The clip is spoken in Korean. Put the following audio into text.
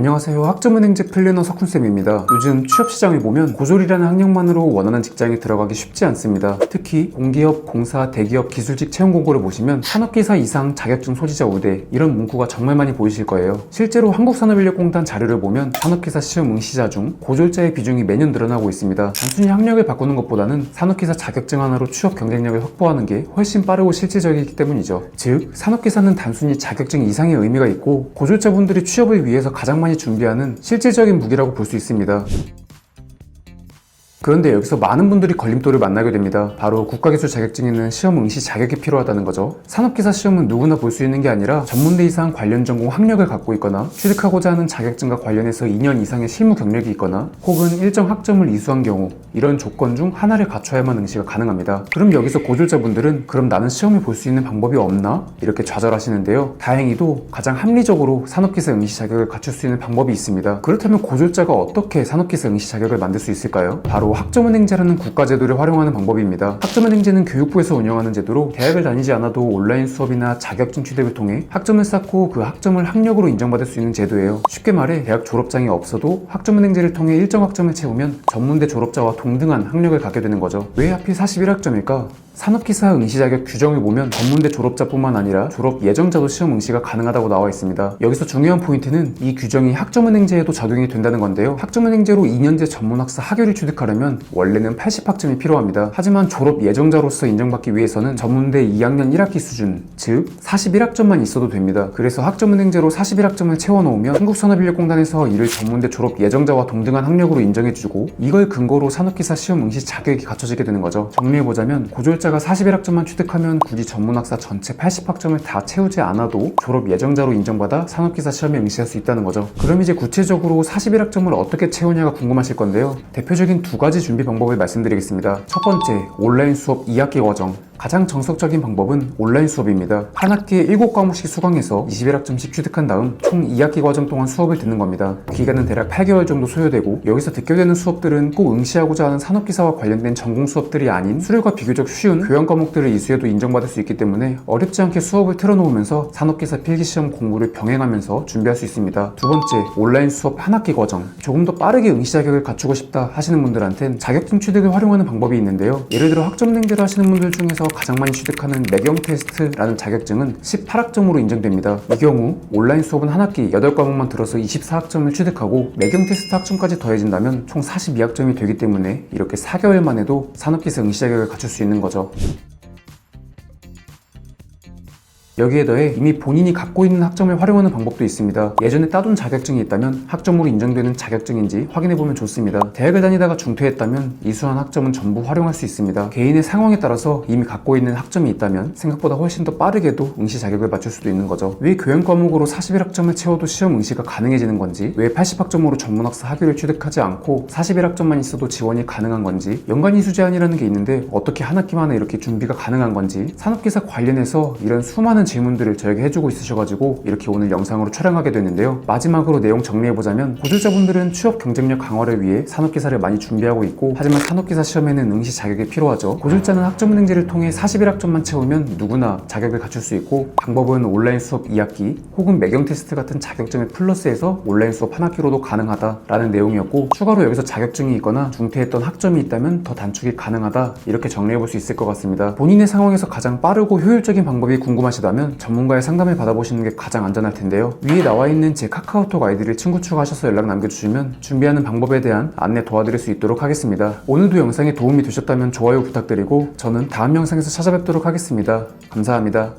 안녕하세요. 학점은행제 플래너 석훈쌤입니다. 요즘 취업시장을 보면 고졸이라는 학력만으로 원하는 직장에 들어가기 쉽지 않습니다. 특히 공기업, 공사, 대기업 기술직 채용 공고를 보시면 산업기사 이상 자격증 소지자 우대 이런 문구가 정말 많이 보이실 거예요. 실제로 한국산업인력공단 자료를 보면 산업기사 시험 응시자 중 고졸자의 비중이 매년 늘어나고 있습니다. 단순히 학력을 바꾸는 것보다는 산업기사 자격증 하나로 취업 경쟁력을 확보하는 게 훨씬 빠르고 실질적이기 때문이죠. 즉, 산업기사는 단순히 자격증 이상의 의미가 있고 고졸자분들이 취업을 위해서 가장 많이 준비하는 실질적인 무기라고 볼 수 있습니다. 그런데 여기서 많은 분들이 걸림돌을 만나게 됩니다. 바로 국가기술 자격증에는 시험 응시 자격이 필요하다는 거죠. 산업기사 시험은 누구나 볼 수 있는 게 아니라 전문대 이상 관련 전공 학력을 갖고 있거나 취득하고자 하는 자격증과 관련해서 2년 이상의 실무 경력이 있거나 혹은 일정 학점을 이수한 경우 이런 조건 중 하나를 갖춰야만 응시가 가능합니다. 그럼 여기서 고졸자분들은 그럼 나는 시험을 볼 수 있는 방법이 없나? 이렇게 좌절하시는데요. 다행히도 가장 합리적으로 산업기사 응시 자격을 갖출 수 있는 방법이 있습니다. 그렇다면 고졸자가 어떻게 산업기사 응시 자격을 만들 수 있을까요? 바로 학점은행제라는 국가제도를 활용하는 방법입니다. 학점은행제는 교육부에서 운영하는 제도로 대학을 다니지 않아도 온라인 수업이나 자격증 취득을 통해 학점을 쌓고 그 학점을 학력으로 인정받을 수 있는 제도예요. 쉽게 말해 대학 졸업장이 없어도 학점은행제를 통해 일정 학점을 채우면 전문대 졸업자와 동등한 학력을 갖게 되는 거죠. 왜 하필 41학점일까? 산업기사 응시 자격 규정을 보면 전문대 졸업자뿐만 아니라 졸업 예정자도 시험 응시가 가능하다고 나와 있습니다. 여기서 중요한 포인트는 이 규정이 학점은행제에도 적용이 된다는 건데요. 학점은행제로 2년제 전문학사 학위를 취득하려면 원래는 80학점이 필요합니다. 하지만 졸업 예정자로서 인정받기 위해서는 전문대 2학년 1학기 수준, 즉 41학점만 있어도 됩니다. 그래서 학점은행제로 41학점을 채워놓으면 한국산업인력공단에서 이를 전문대 졸업 예정자와 동등한 학력으로 인정해주고 이걸 근거로 산업기사 시험 응시 자격이 갖춰지게 되는 거죠. 정리해보자면 고졸자가 41학점만 취득하면 굳이 전문학사 전체 80학점을 다 채우지 않아도 졸업 예정자로 인정받아 산업기사 시험에 응시할 수 있다는 거죠. 그럼 이제 구체적으로 41학점을 어떻게 채우냐가 궁금하실 건데요. 대표적인 두 가지 준비 방법을 말씀드리겠습니다. 첫 번째, 온라인 수업 2학기 과정. 가장 정석적인 방법은 온라인 수업입니다. 한 학기에 7과목씩 수강해서 21학점씩 취득한 다음 총 2학기 과정 동안 수업을 듣는 겁니다. 기간은 대략 8개월 정도 소요되고 여기서 듣게 되는 수업들은 꼭 응시하고자 하는 산업기사와 관련된 전공 수업들이 아닌 수료가 비교적 쉬운 교양 과목들을 이수해도 인정받을 수 있기 때문에 어렵지 않게 수업을 틀어놓으면서 산업기사 필기시험 공부를 병행하면서 준비할 수 있습니다. 두 번째, 온라인 수업 한 학기 과정. 조금 더 빠르게 응시 자격을 갖추고 싶다 하시는 분들한텐 자격증 취득을 활용하는 방법이 있는데요. 예를 들어 학점은행제를 하시는 분들 중에서 가장 많이 취득하는 매경 테스트라는 자격증은 18학점으로 인정됩니다. 이 경우 온라인 수업은 한 학기 8과목만 들어서 24학점을 취득하고 매경 테스트 학점까지 더해진다면 총 42학점이 되기 때문에 이렇게 4개월만 해도 산업기사 응시 자격을 갖출 수 있는 거죠. 여기에 더해 이미 본인이 갖고 있는 학점을 활용하는 방법도 있습니다. 예전에 따둔 자격증이 있다면 학점으로 인정되는 자격증인지 확인해보면 좋습니다. 대학을 다니다가 중퇴했다면 이수한 학점은 전부 활용할 수 있습니다. 개인의 상황에 따라서 이미 갖고 있는 학점이 있다면 생각보다 훨씬 더 빠르게도 응시 자격을 맞출 수도 있는 거죠. 왜 교양 과목으로 41학점을 채워도 시험 응시가 가능해지는 건지, 왜 80학점으로 전문학사 학위를 취득하지 않고 41학점만 있어도 지원이 가능한 건지, 연간이수 제한이라는 게 있는데 어떻게 한 학기 만에 이렇게 준비가 가능한 건지, 산업기사 관련해서 이런 수많은 질문들을 저에게 해주고 있으셔가지고 이렇게 오늘 영상으로 촬영하게 됐는데요. 마지막으로 내용 정리해보자면 고졸자분들은 취업 경쟁력 강화를 위해 산업기사를 많이 준비하고 있고 하지만 산업기사 시험에는 응시 자격이 필요하죠. 고졸자는 학점은행제를 통해 41학점만 채우면 누구나 자격을 갖출 수 있고 방법은 온라인 수업 2학기 혹은 매경 테스트 같은 자격증을 플러스해서 온라인 수업 한 학기로도 가능하다라는 내용이었고 추가로 여기서 자격증이 있거나 중퇴했던 학점이 있다면 더 단축이 가능하다 이렇게 정리해볼 수 있을 것 같습니다. 본인의 상황에서 가장 빠르고 효율적인 방법이 궁금하시다면 전문가의 상담을 받아보시는 게 가장 안전할 텐데요. 위에 나와 있는 제 카카오톡 아이디를 친구 추가하셔서 연락 남겨주시면 준비하는 방법에 대한 안내 도와드릴 수 있도록 하겠습니다. 오늘도 영상이 도움이 되셨다면 좋아요 부탁드리고 저는 다음 영상에서 찾아뵙도록 하겠습니다. 감사합니다.